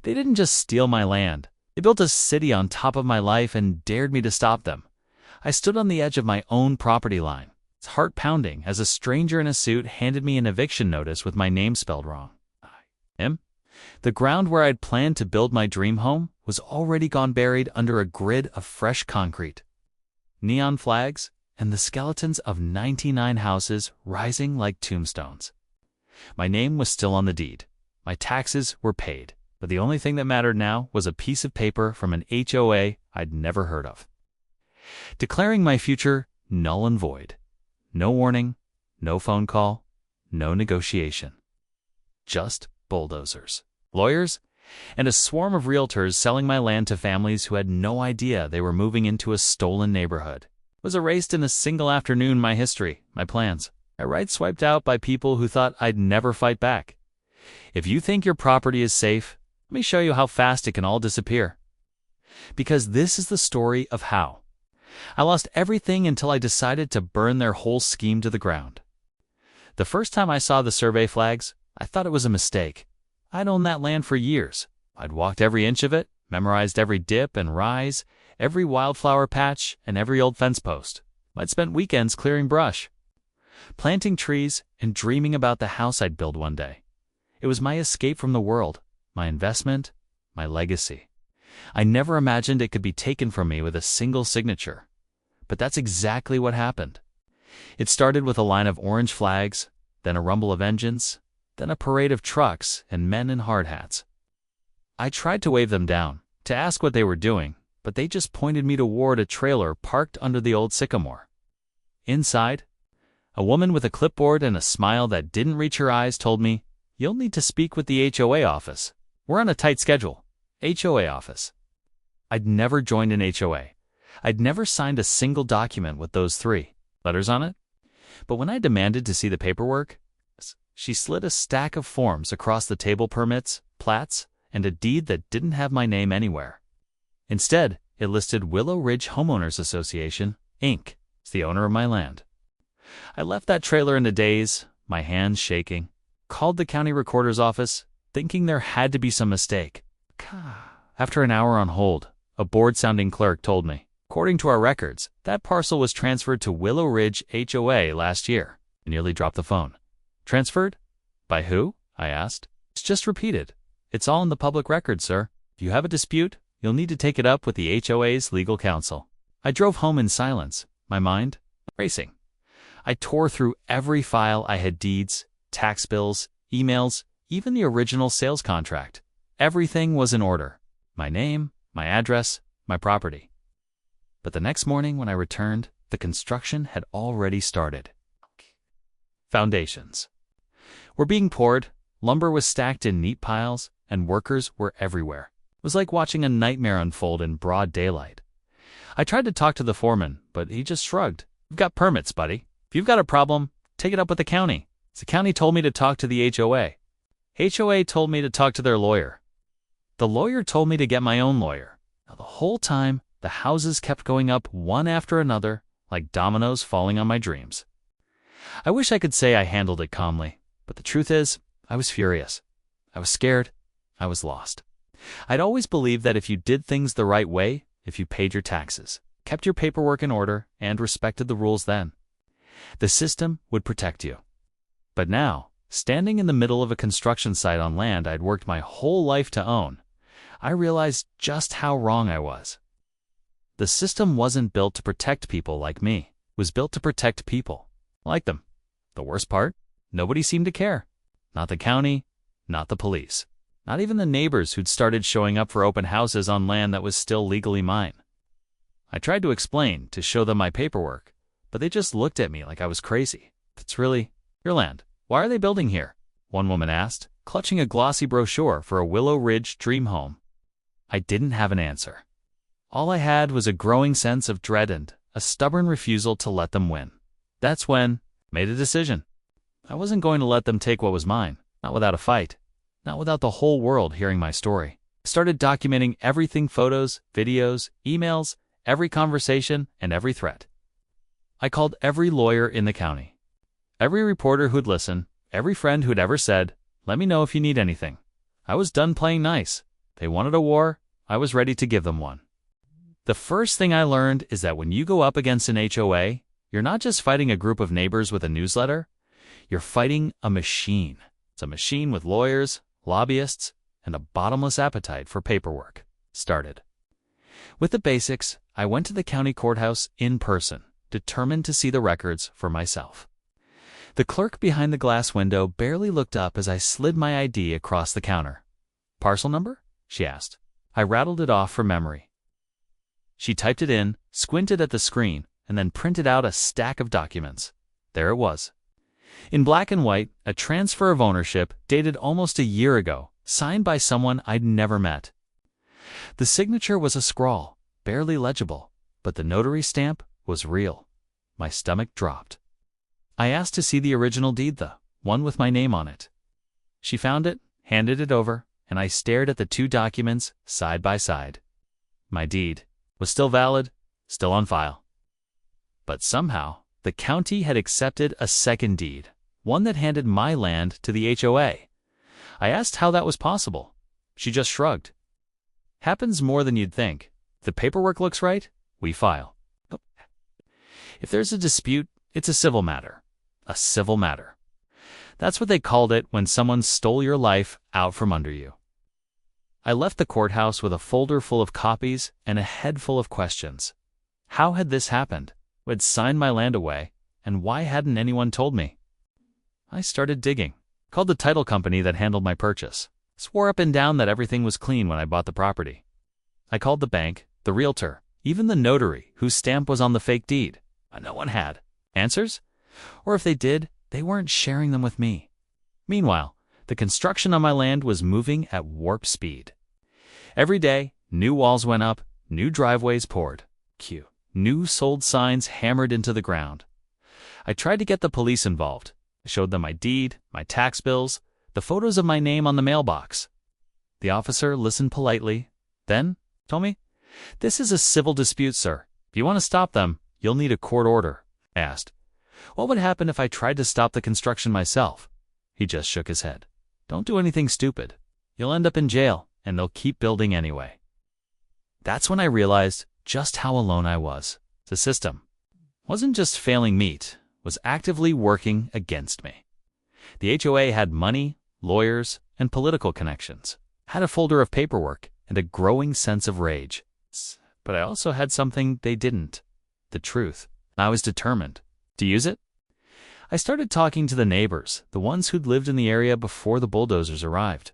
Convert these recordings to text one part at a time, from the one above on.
They didn't just steal my land. They built a city on top of my life and dared me to stop them. I stood on the edge of my own property line. It's heart-pounding as a stranger in a suit handed me an eviction notice with my name spelled wrong. Him? The ground where I'd planned to build my dream home was already gone buried under a grid of fresh concrete. Neon flags and the skeletons of 99 houses rising like tombstones. My name was still on the deed. My taxes were paid. But the only thing that mattered now was a piece of paper from an HOA I'd never heard of, declaring my future null and void. No warning, no phone call, no negotiation. Just bulldozers, lawyers, and a swarm of realtors selling my land to families who had no idea they were moving into a stolen neighborhood. It was erased in a single afternoon. My history, my plans, my rights swiped out by people who thought I'd never fight back. If you think your property is safe, let me show you how fast it can all disappear. Because this is the story of how I lost everything until I decided to burn their whole scheme to the ground. The first time I saw the survey flags, I thought it was a mistake. I'd owned that land for years. I'd walked every inch of it, memorized every dip and rise, every wildflower patch, and every old fence post. I'd spent weekends clearing brush, planting trees, and dreaming about the house I'd build one day. It was my escape from the world, my investment, my legacy. I never imagined it could be taken from me with a single signature. But that's exactly what happened. It started with a line of orange flags, then a rumble of engines, then a parade of trucks and men in hard hats. I tried to wave them down, to ask what they were doing, but they just pointed me toward a trailer parked under the old sycamore. Inside, a woman with a clipboard and a smile that didn't reach her eyes told me, "You'll need to speak with the HOA office. We're on a tight schedule." HOA office. I'd never joined an HOA. I'd never signed a single document with those 3 letters on it. But when I demanded to see the paperwork, she slid a stack of forms across the table: permits, plats, and a deed that didn't have my name anywhere. Instead, it listed Willow Ridge Homeowners Association, Inc. as the owner of my land. I left that trailer in a daze, my hands shaking, called the county recorder's office, thinking there had to be some mistake. After an hour on hold, a bored-sounding clerk told me, according to our records, that parcel was transferred to Willow Ridge HOA last year. I nearly dropped the phone. Transferred? By who? I asked. It's just repeated. It's all in the public record, sir. If you have a dispute, you'll need to take it up with the HOA's legal counsel. I drove home in silence, my mind racing. I tore through every file. I had deeds, tax bills, emails, even the original sales contract. Everything was in order. My name, my address, my property. But the next morning when I returned, the construction had already started. Foundations were being poured, lumber was stacked in neat piles, and workers were everywhere. It was like watching a nightmare unfold in broad daylight. I tried to talk to the foreman, but he just shrugged. "You've got permits, buddy. If you've got a problem, take it up with the county." The county told me to talk to the HOA. HOA told me to talk to their lawyer. The lawyer told me to get my own lawyer. Now, the whole time, the houses kept going up one after another, like dominoes falling on my dreams. I wish I could say I handled it calmly, but the truth is, I was furious. I was scared. I was lost. I'd always believed that if you did things the right way, if you paid your taxes, kept your paperwork in order, and respected the rules, then the system would protect you. But now, standing in the middle of a construction site on land I'd worked my whole life to own, I realized just how wrong I was. The system wasn't built to protect people like me. It was built to protect people like them. The worst part? Nobody seemed to care. Not the county, not the police, not even the neighbors who'd started showing up for open houses on land that was still legally mine. I tried to explain, to show them my paperwork, but they just looked at me like I was crazy. "It's really your land. Why are they building here?" one woman asked, clutching a glossy brochure for a Willow Ridge dream home. I didn't have an answer. All I had was a growing sense of dread and a stubborn refusal to let them win. That's when I made a decision. I wasn't going to let them take what was mine, not without a fight, not without the whole world hearing my story. I started documenting everything: photos, videos, emails, every conversation, and every threat. I called every lawyer in the county, every reporter who'd listen, every friend who'd ever said, "Let me know if you need anything." I was done playing nice. They wanted a war. I was ready to give them one. The first thing I learned is that when you go up against an HOA, you're not just fighting a group of neighbors with a newsletter. You're fighting a machine. It's a machine with lawyers, lobbyists, and a bottomless appetite for paperwork. Started. With the basics, I went to the county courthouse in person, determined to see the records for myself. The clerk behind the glass window barely looked up as I slid my ID across the counter. "Parcel number?" she asked. I rattled it off from memory. She typed it in, squinted at the screen, and then printed out a stack of documents. There it was. In black and white, a transfer of ownership dated almost a year ago, signed by someone I'd never met. The signature was a scrawl, barely legible, but the notary stamp was real. My stomach dropped. I asked to see the original deed, the one with my name on it. She found it, handed it over, and I stared at the two documents side by side. My deed was still valid, still on file. But somehow, the county had accepted a second deed, one that handed my land to the HOA. I asked how that was possible. She just shrugged. "Happens more than you'd think. The paperwork looks right, we file. If there's a dispute, it's a civil matter. A civil matter. That's what they called it when someone stole your life out from under you." I left the courthouse with a folder full of copies and a head full of questions. How had this happened? Who had signed my land away, and why hadn't anyone told me? I started digging. Called the title company that handled my purchase. Swore up and down that everything was clean when I bought the property. I called the bank, the realtor, even the notary whose stamp was on the fake deed. But no one had answers, or if they did, they weren't sharing them with me. Meanwhile, the construction on my land was moving at warp speed. Every day, new walls went up, new driveways poured. New sold signs hammered into the ground. I tried to get the police involved. I showed them my deed, my tax bills, the photos of my name on the mailbox. The officer listened politely, then told me, "This is a civil dispute, sir. If you want to stop them, you'll need a court order." I asked, "What would happen if I tried to stop the construction myself?" He just shook his head. "Don't do anything stupid. You'll end up in jail, and they'll keep building anyway." That's when I realized just how alone I was. The system wasn't just failing me, it was actively working against me. The HOA had money, lawyers, and political connections, had a folder of paperwork, and a growing sense of rage. But I also had something they didn't: the truth. I was determined to use it. I started talking to the neighbors, the ones who'd lived in the area before the bulldozers arrived.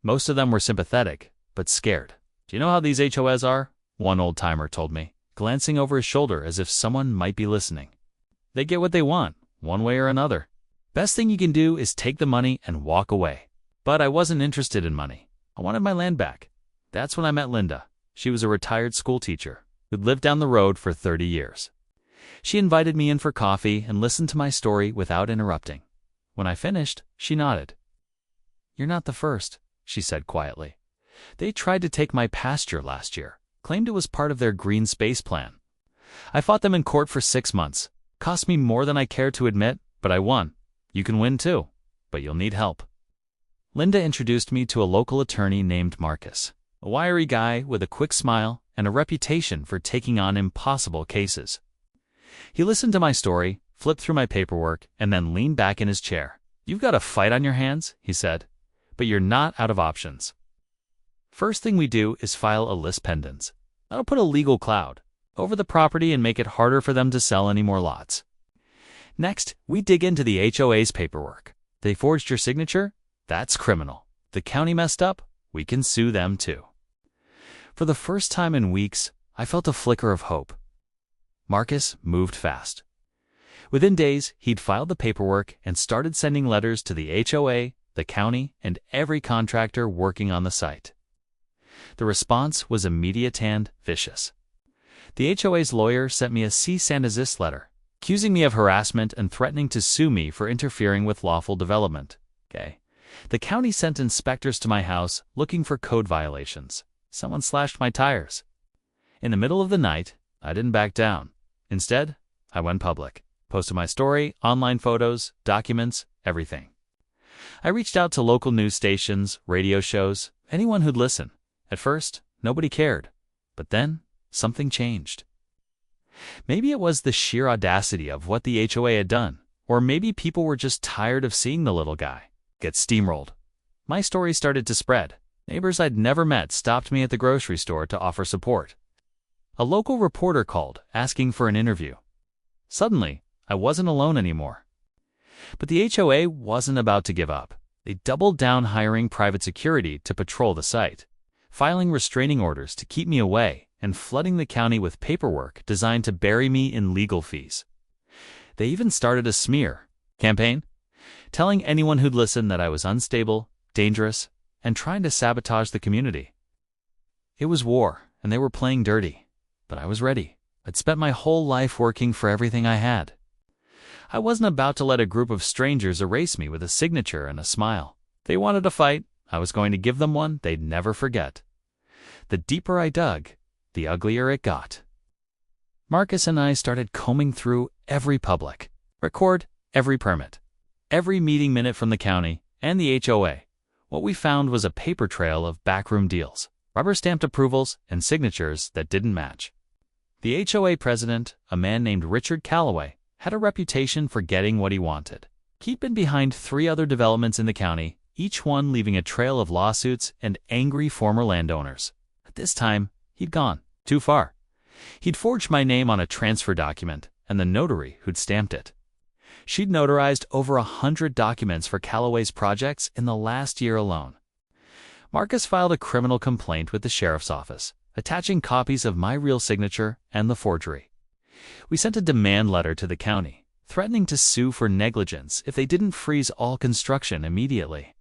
Most of them were sympathetic, but scared. "Do you know how these HOAs are?" one old-timer told me, glancing over his shoulder as if someone might be listening. "They get what they want, one way or another. Best thing you can do is take the money and walk away." But I wasn't interested in money. I wanted my land back. That's when I met Linda. She was a retired school teacher who'd lived down the road for 30 years. She invited me in for coffee and listened to my story without interrupting. When I finished, she nodded. "You're not the first," she said quietly. "They tried to take my pasture last year, claimed it was part of their green space plan. I fought them in court for 6 months. Cost me more than I care to admit, but I won. You can win too, but you'll need help." Linda introduced me to a local attorney named Marcus, a wiry guy with a quick smile and a reputation for taking on impossible cases. He listened to my story, flipped through my paperwork, and then leaned back in his chair. "You've got a fight on your hands," he said, "but you're not out of options. First thing we do is file a lis pendens. That'll put a legal cloud over the property and make it harder for them to sell any more lots. Next, we dig into the HOA's paperwork. They forged your signature? That's criminal. The county messed up? We can sue them too." For the first time in weeks, I felt a flicker of hope. Marcus moved fast. Within days, he'd filed the paperwork and started sending letters to the HOA, the county, and every contractor working on the site. The response was immediate and vicious. The HOA's lawyer sent me a cease and desist letter, accusing me of harassment and threatening to sue me for interfering with lawful development. The county sent inspectors to my house looking for code violations. Someone slashed my tires. In the middle of the night, I didn't back down. Instead, I went public, posted my story, online photos, documents, everything. I reached out to local news stations, radio shows, anyone who'd listen. At first, nobody cared. But then, something changed. Maybe it was the sheer audacity of what the HOA had done, or maybe people were just tired of seeing the little guy get steamrolled. My story started to spread. Neighbors I'd never met stopped me at the grocery store to offer support. A local reporter called, asking for an interview. Suddenly, I wasn't alone anymore. But the HOA wasn't about to give up. They doubled down, hiring private security to patrol the site, filing restraining orders to keep me away, and flooding the county with paperwork designed to bury me in legal fees. They even started a smear campaign, telling anyone who'd listen that I was unstable, dangerous, and trying to sabotage the community. It was war, and they were playing dirty. But I was ready. I'd spent my whole life working for everything I had. I wasn't about to let a group of strangers erase me with a signature and a smile. They wanted a fight. I was going to give them one they'd never forget. The deeper I dug, the uglier it got. Marcus and I started combing through every public record, every permit, every meeting minute from the county and the HOA. What we found was a paper trail of backroom deals, rubber-stamped approvals, and signatures that didn't match. The HOA president, a man named Richard Calloway, had a reputation for getting what he wanted. He'd been behind 3 other developments in the county, each one leaving a trail of lawsuits and angry former landowners. At this time, he'd gone too far. He'd forged my name on a transfer document, and the notary who'd stamped it. She'd notarized over 100 documents for Calloway's projects in the last year alone. Marcus filed a criminal complaint with the sheriff's office, attaching copies of my real signature and the forgery. We sent a demand letter to the county, threatening to sue for negligence if they didn't freeze all construction immediately.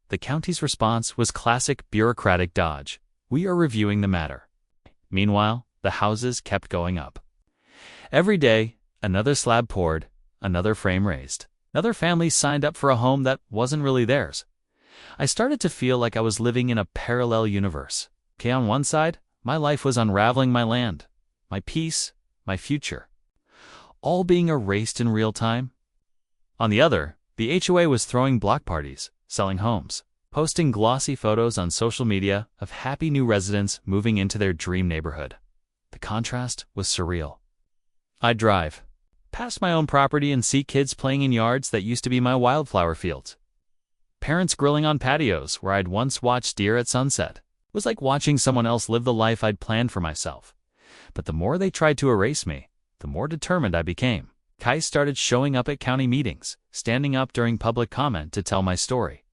The county's response was classic bureaucratic dodge. We are reviewing the matter. Meanwhile, the houses kept going up. Every day, another slab poured, another frame raised. Another family signed up for a home that wasn't really theirs. I started to feel like I was living in a parallel universe. Okay, on one side, my life was unraveling, my land, my peace, my future, all being erased in real time. On the other, the HOA was throwing block parties, selling homes, posting glossy photos on social media of happy new residents moving into their dream neighborhood. The contrast was surreal. I'd drive past my own property and see kids playing in yards that used to be my wildflower fields. Parents grilling on patios where I'd once watched deer at sunset. It was like watching someone else live the life I'd planned for myself. But the more they tried to erase me, the more determined I became. Kai started showing up at county meetings, standing up during public comment to tell my story.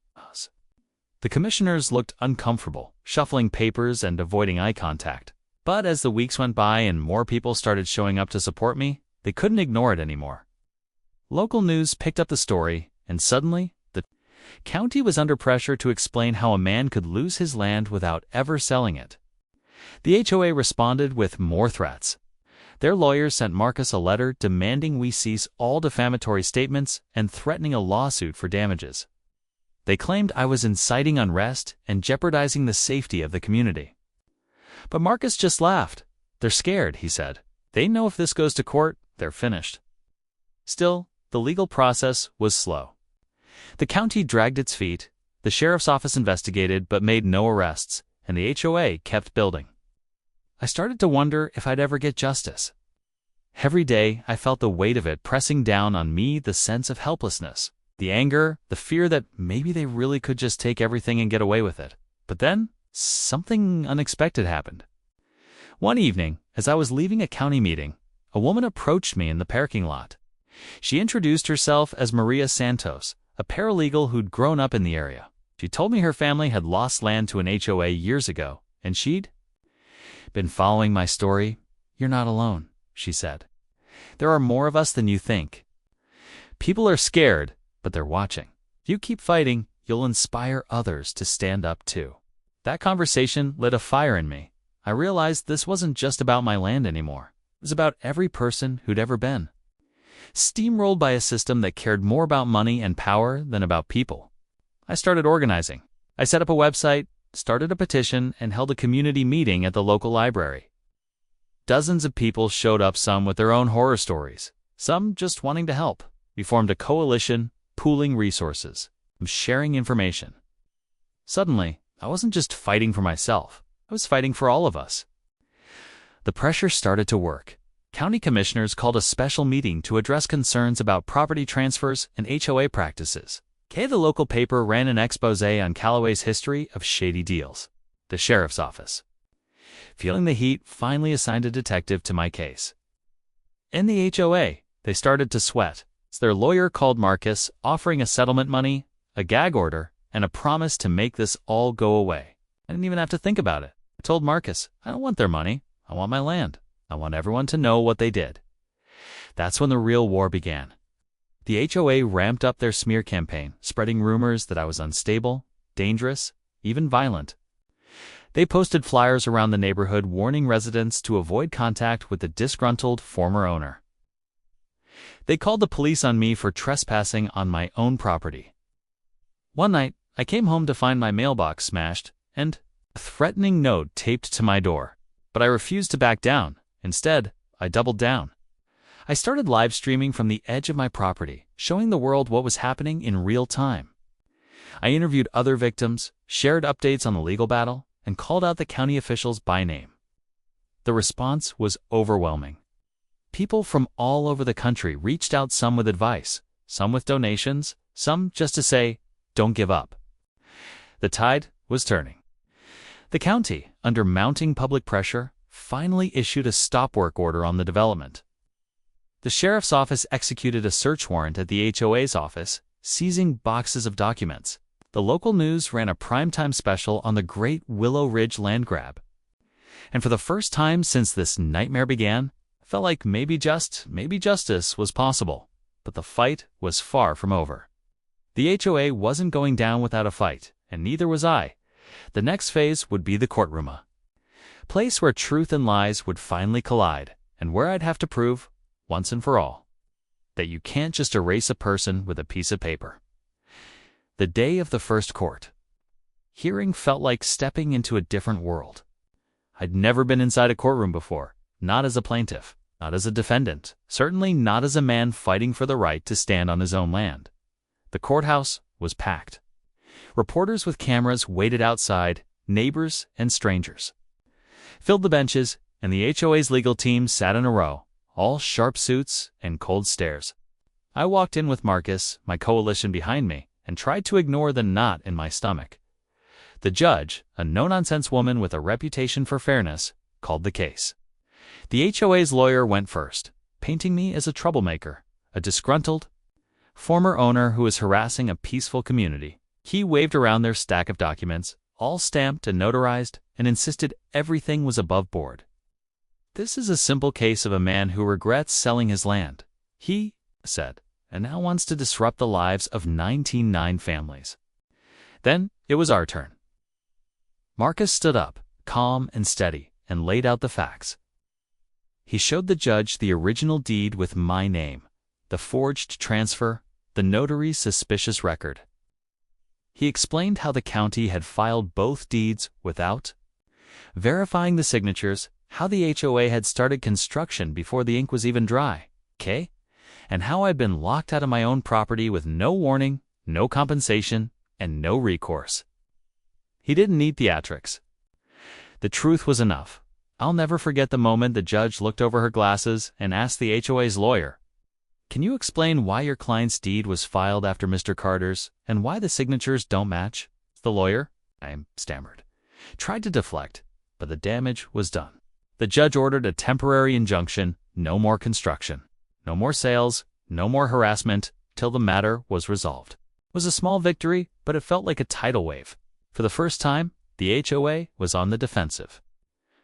The commissioners looked uncomfortable, shuffling papers and avoiding eye contact. But as the weeks went by and more people started showing up to support me, they couldn't ignore it anymore. Local news picked up the story, and suddenly, the county was under pressure to explain how a man could lose his land without ever selling it. The HOA responded with more threats. Their lawyers sent Marcus a letter demanding we cease all defamatory statements and threatening a lawsuit for damages. They claimed I was inciting unrest and jeopardizing the safety of the community. But Marcus just laughed. They're scared, he said. They know if this goes to court, they're finished. Still, the legal process was slow. The county dragged its feet, the sheriff's office investigated but made no arrests, and the HOA kept building. I started to wonder if I'd ever get justice. Every day, I felt the weight of it pressing down on me, the sense of helplessness, the anger, the fear that maybe they really could just take everything and get away with it. But then, something unexpected happened. One evening, as I was leaving a county meeting, a woman approached me in the parking lot. She introduced herself as Maria Santos, a paralegal who'd grown up in the area. She told me her family had lost land to an HOA years ago, and she'd been following my story. You're not alone, she said. There are more of us than you think. People are scared, but they're watching. If you keep fighting, you'll inspire others to stand up too. That conversation lit a fire in me. I realized this wasn't just about my land anymore. It was about every person who'd ever been steamrolled by a system that cared more about money and power than about people. I started organizing. I set up a website, started a petition, and held a community meeting at the local library. Dozens of people showed up, some with their own horror stories, some just wanting to help. We formed a coalition, pooling resources, sharing information. Suddenly, I wasn't just fighting for myself, I was fighting for all of us. The pressure started to work. County commissioners called a special meeting to address concerns about property transfers and HOA practices. The local paper ran an expose on Callaway's history of shady deals. The sheriff's office, feeling the heat, finally assigned a detective to my case. In the HOA, they started to sweat. Their lawyer called Marcus, offering a settlement money, a gag order, and a promise to make this all go away. I didn't even have to think about it. I told Marcus, I don't want their money. I want my land. I want everyone to know what they did. That's when the real war began. The HOA ramped up their smear campaign, spreading rumors that I was unstable, dangerous, even violent. They posted flyers around the neighborhood warning residents to avoid contact with the disgruntled former owner. They called the police on me for trespassing on my own property. One night, I came home to find my mailbox smashed and a threatening note taped to my door. But I refused to back down. Instead, I doubled down. I started live streaming from the edge of my property, showing the world what was happening in real time. I interviewed other victims, shared updates on the legal battle, and called out the county officials by name. The response was overwhelming. People from all over the country reached out, some with advice, some with donations, some just to say, don't give up. The tide was turning. The county, under mounting public pressure, finally issued a stop work order on the development. The sheriff's office executed a search warrant at the HOA's office, seizing boxes of documents. The local news ran a primetime special on the Great Willow Ridge land grab. And for the first time since this nightmare began, I felt like maybe justice was possible. But the fight was far from over. The HOA wasn't going down without a fight, and neither was I. The next phase would be the courtroom, a place where truth and lies would finally collide, and where I'd have to prove, once and for all, that you can't just erase a person with a piece of paper. The day of the first court hearing felt like stepping into a different world. I'd never been inside a courtroom before, not as a plaintiff, not as a defendant, certainly not as a man fighting for the right to stand on his own land. The courthouse was packed. Reporters with cameras waited outside, neighbors and strangers filled the benches, and the HOA's legal team sat in a row, all sharp suits and cold stares. I walked in with Marcus, my coalition behind me, and tried to ignore the knot in my stomach. The judge, a no-nonsense woman with a reputation for fairness, called the case. The HOA's lawyer went first, painting me as a troublemaker, a disgruntled former owner who was harassing a peaceful community. He waved around their stack of documents, all stamped and notarized, and insisted everything was above board. This is a simple case of a man who regrets selling his land, he said, and now wants to disrupt the lives of 19 families. Then it was our turn. Marcus stood up, calm and steady, and laid out the facts. He showed the judge the original deed with my name, the forged transfer, the notary's suspicious record. He explained how the county had filed both deeds without verifying the signatures, how the HOA had started construction before the ink was even dry, and how I'd been locked out of my own property with no warning, no compensation, and no recourse. He didn't need theatrics. The truth was enough. I'll never forget the moment the judge looked over her glasses and asked the HOA's lawyer, "Can you explain why your client's deed was filed after Mr. Carter's, and why the signatures don't match?" The lawyer, I stammered, tried to deflect, but the damage was done. The judge ordered a temporary injunction, no more construction, no more sales, no more harassment, till the matter was resolved. It was a small victory, but it felt like a tidal wave. For the first time, the HOA was on the defensive.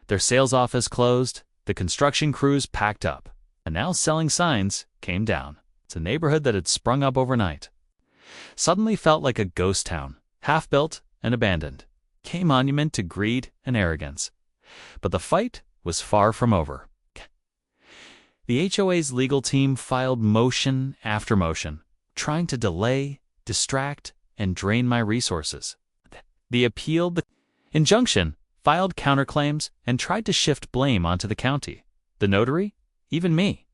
Their sales office closed, the construction crews packed up, and now selling signs came down. It's a neighborhood that had sprung up overnight. Suddenly felt like a ghost town, half-built and abandoned, a monument to greed and arrogance. But the fight was far from over. The HOA's legal team filed motion after motion, trying to delay, distract, and drain my resources. They appealed the injunction, filed counterclaims, and tried to shift blame onto the county, the notary, even me.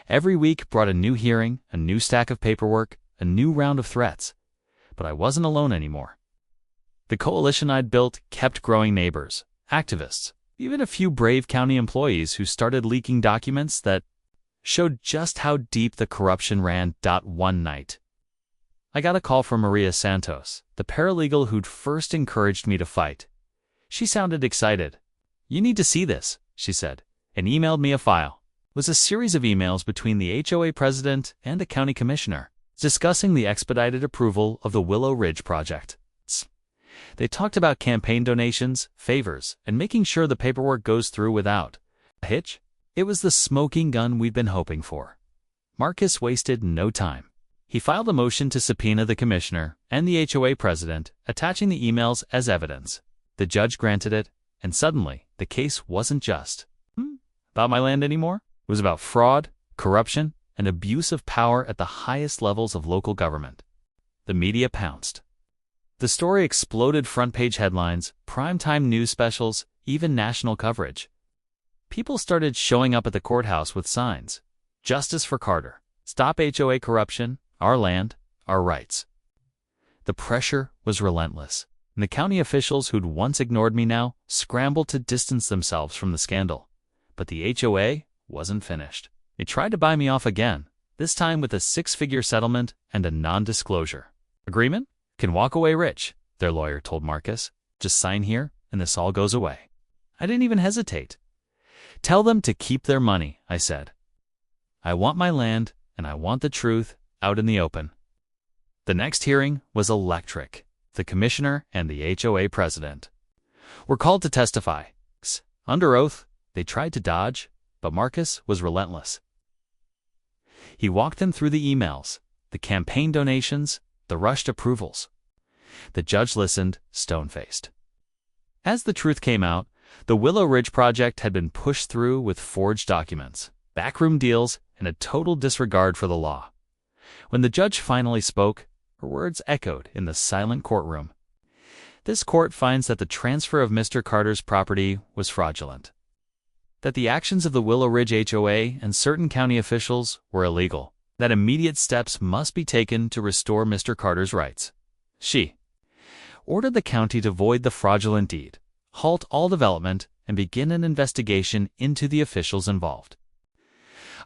Every week brought a new hearing, a new stack of paperwork, a new round of threats. But I wasn't alone anymore. The coalition I'd built kept growing: neighbors, activists, even a few brave county employees who started leaking documents that showed just how deep the corruption ran. One night, I got a call from Maria Santos, the paralegal who'd first encouraged me to fight. She sounded excited. "You need to see this," she said, and emailed me a file. It was a series of emails between the HOA president and a county commissioner, discussing the expedited approval of the Willow Ridge project. They talked about campaign donations, favors, and making sure the paperwork goes through without a hitch. It was the smoking gun we'd been hoping for. Marcus wasted no time. He filed a motion to subpoena the commissioner and the HOA president, attaching the emails as evidence. The judge granted it, and suddenly, the case wasn't just about my land anymore. It was about fraud, corruption, and abuse of power at the highest levels of local government. The media pounced. The story exploded: front-page headlines, primetime news specials, even national coverage. People started showing up at the courthouse with signs: "Justice for Carter. Stop HOA corruption. Our land. Our rights." The pressure was relentless, and the county officials who'd once ignored me now scrambled to distance themselves from the scandal. But the HOA wasn't finished. They tried to buy me off again, this time with a 6-figure settlement and a non-disclosure agreement. "Can walk away rich," their lawyer told Marcus. "Just sign here, and this all goes away." I didn't even hesitate. "Tell them to keep their money," I said. "I want my land, and I want the truth out in the open." The next hearing was electric. The commissioner and the HOA president were called to testify. Under oath, they tried to dodge, but Marcus was relentless. He walked them through the emails, the campaign donations, the rushed approvals. The judge listened, stone-faced. As the truth came out, the Willow Ridge project had been pushed through with forged documents, backroom deals, and a total disregard for the law. When the judge finally spoke, her words echoed in the silent courtroom. "This court finds that the transfer of Mr. Carter's property was fraudulent, that the actions of the Willow Ridge HOA and certain county officials were illegal, that immediate steps must be taken to restore Mr. Carter's rights." She ordered the county to void the fraudulent deed, halt all development, and begin an investigation into the officials involved.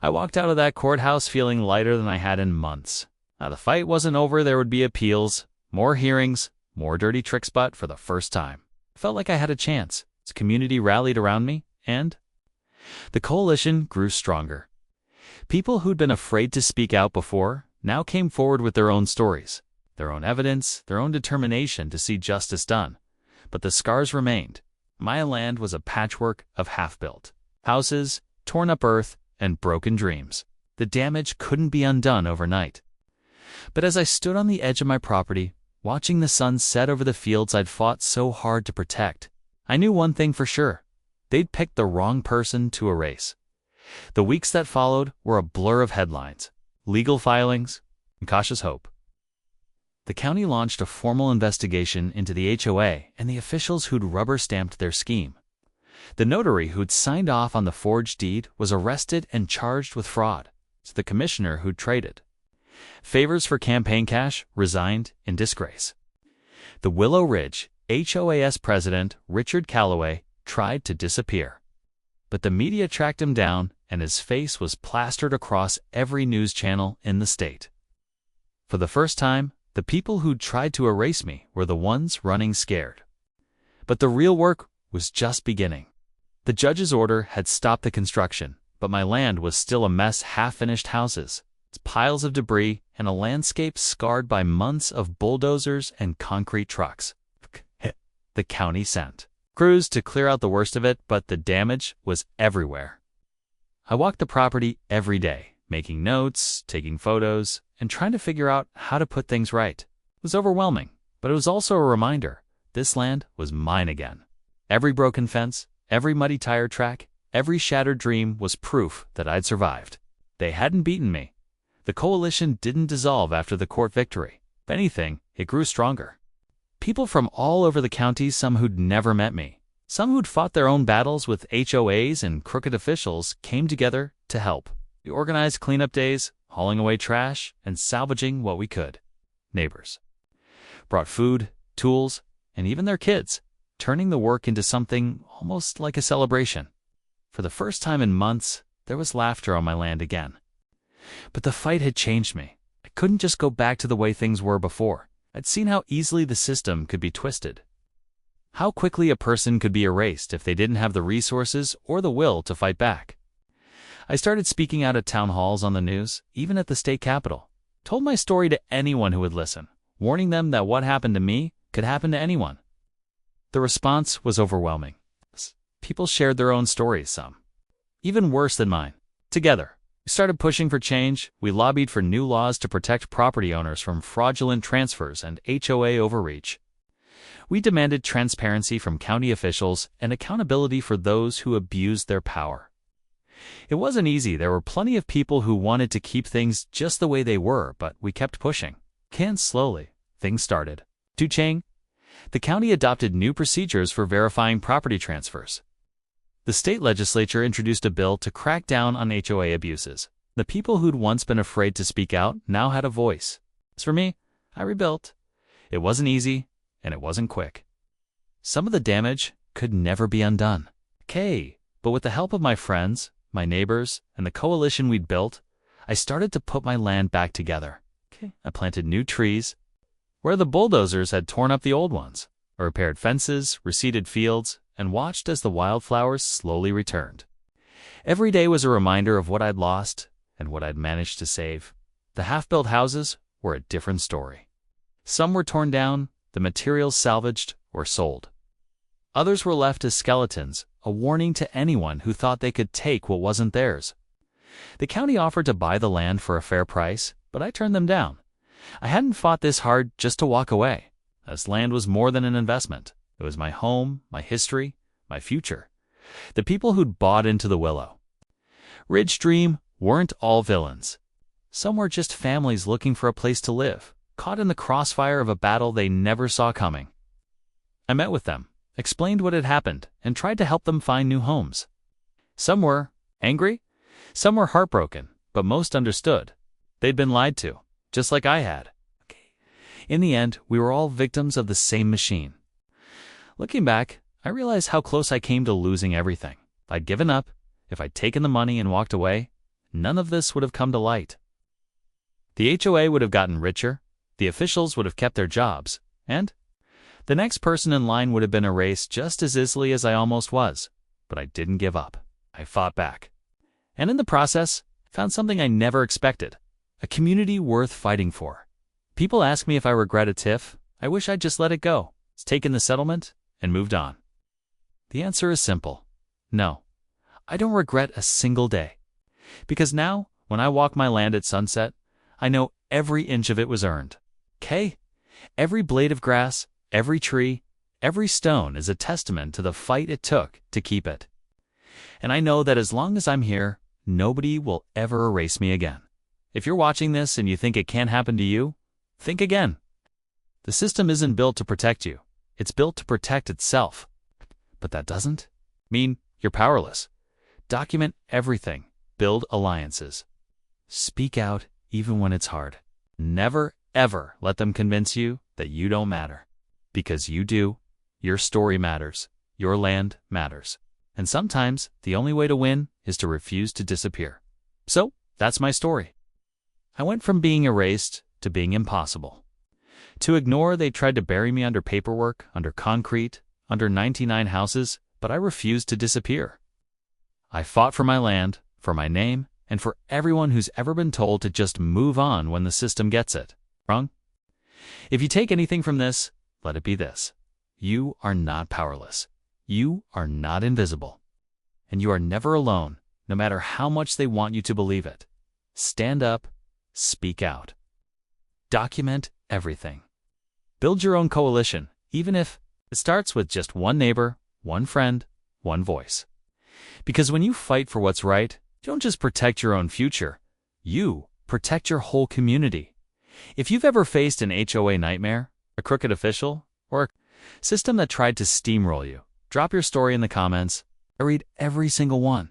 I walked out of that courthouse feeling lighter than I had in months. Now the fight wasn't over. There would be appeals, more hearings, more dirty tricks, but for the first time, I felt like I had a chance. The community rallied around me, and the coalition grew stronger. People who'd been afraid to speak out before now came forward with their own stories, their own evidence, their own determination to see justice done. But the scars remained. My land was a patchwork of half-built houses, torn-up earth, and broken dreams. The damage couldn't be undone overnight. But as I stood on the edge of my property, watching the sun set over the fields I'd fought so hard to protect, I knew one thing for sure: they'd picked the wrong person to erase. The weeks that followed were a blur of headlines, legal filings, and cautious hope. The county launched a formal investigation into the HOA and the officials who'd rubber-stamped their scheme. The notary who'd signed off on the forged deed was arrested and charged with fraud. So the commissioner who'd traded favors for campaign cash resigned in disgrace. The Willow Ridge HOAS president, Richard Calloway, tried to disappear. But the media tracked him down, and his face was plastered across every news channel in the state. For the first time, the people who'd tried to erase me were the ones running scared. But the real work was just beginning. The judge's order had stopped the construction, but my land was still a mess: half-finished houses, piles of debris, and a landscape scarred by months of bulldozers and concrete trucks. The county sent crews to clear out the worst of it, but the damage was everywhere. I walked the property every day, making notes, taking photos, and trying to figure out how to put things right. It was overwhelming, but it was also a reminder: this land was mine again. Every broken fence, every muddy tire track, every shattered dream was proof that I'd survived. They hadn't beaten me. The coalition didn't dissolve after the court victory. If anything, it grew stronger. People from all over the county, some who'd never met me, some who'd fought their own battles with HOAs and crooked officials, came together to help. We organized cleanup days, hauling away trash, and salvaging what we could. Neighbors brought food, tools, and even their kids, turning the work into something almost like a celebration. For the first time in months, there was laughter on my land again. But the fight had changed me. I couldn't just go back to the way things were before. I'd seen how easily the system could be twisted. How quickly a person could be erased if they didn't have the resources or the will to fight back. I started speaking out at town halls, on the news, even at the state capitol. Told my story to anyone who would listen, warning them that what happened to me could happen to anyone. The response was overwhelming. People shared their own stories, some even worse than mine. Together, we started pushing for change. We lobbied for new laws to protect property owners from fraudulent transfers and HOA overreach. We demanded transparency from county officials and accountability for those who abused their power. It wasn't easy. There were plenty of people who wanted to keep things just the way they were, but we kept pushing. And slowly, things started to change. The county adopted new procedures for verifying property transfers. The state legislature introduced a bill to crack down on HOA abuses. The people who'd once been afraid to speak out now had a voice. As for me, I rebuilt. It wasn't easy, and it wasn't quick. Some of the damage could never be undone. But with the help of my friends, my neighbors, and the coalition we'd built, I started to put my land back together. I planted new trees where the bulldozers had torn up the old ones. I repaired fences, reseeded fields, and watched as the wildflowers slowly returned. Every day was a reminder of what I'd lost and what I'd managed to save. The half-built houses were a different story. Some were torn down, the materials salvaged or sold. Others were left as skeletons, a warning to anyone who thought they could take what wasn't theirs. The county offered to buy the land for a fair price, but I turned them down. I hadn't fought this hard just to walk away. This land was more than an investment. It was my home, my history, my future. The people who'd bought into the Willow Ridge dream weren't all villains. Some were just families looking for a place to live, caught in the crossfire of a battle they never saw coming. I met with them, explained what had happened, and tried to help them find new homes. Some were angry, some were heartbroken, but most understood. They'd been lied to, just like I had. In the end, we were all victims of the same machine. Looking back, I realized how close I came to losing everything. If I'd given up, if I'd taken the money and walked away, none of this would have come to light. The HOA would have gotten richer, the officials would have kept their jobs, and the next person in line would have been erased just as easily as I almost was. But I didn't give up. I fought back. And in the process, found something I never expected. A community worth fighting for. People ask me if I regret a TIF. I wish I'd just let it go. It's taken the settlement and moved on. The answer is simple. No. I don't regret a single day. Because now, when I walk my land at sunset, I know every inch of it was earned. Every blade of grass, every tree, every stone is a testament to the fight it took to keep it. And I know that as long as I'm here, nobody will ever erase me again. If you're watching this and you think it can't happen to you, think again. The system isn't built to protect you. It's built to protect itself. But that doesn't mean you're powerless. Document everything. Build alliances. Speak out even when it's hard. Never, ever let them convince you that you don't matter. Because you do. Your story matters. Your land matters. And sometimes the only way to win is to refuse to disappear. So, that's my story. I went from being erased to being impossible. To ignore, they tried to bury me under paperwork, under concrete, under 99 houses, but I refused to disappear. I fought for my land, for my name, and for everyone who's ever been told to just move on when the system gets it wrong. If you take anything from this, let it be this. You are not powerless. You are not invisible. And you are never alone, no matter how much they want you to believe it. Stand up, speak out. Document everything. Build your own coalition, even if it starts with just one neighbor, one friend, one voice. Because when you fight for what's right, you don't just protect your own future, you protect your whole community. If you've ever faced an HOA nightmare, a crooked official, or a system that tried to steamroll you, drop your story in the comments. I read every single one,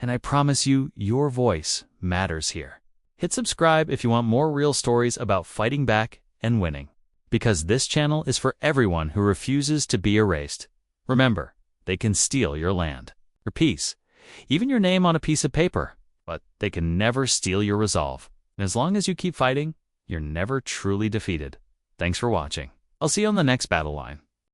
and I promise you, your voice matters here. Hit subscribe if you want more real stories about fighting back and winning. because this channel is for everyone who refuses to be erased. Remember, they can steal your land, your peace, even your name on a piece of paper, but they can never steal your resolve. And as long as you keep fighting, you're never truly defeated. Thanks for watching. I'll see you on the next battle line.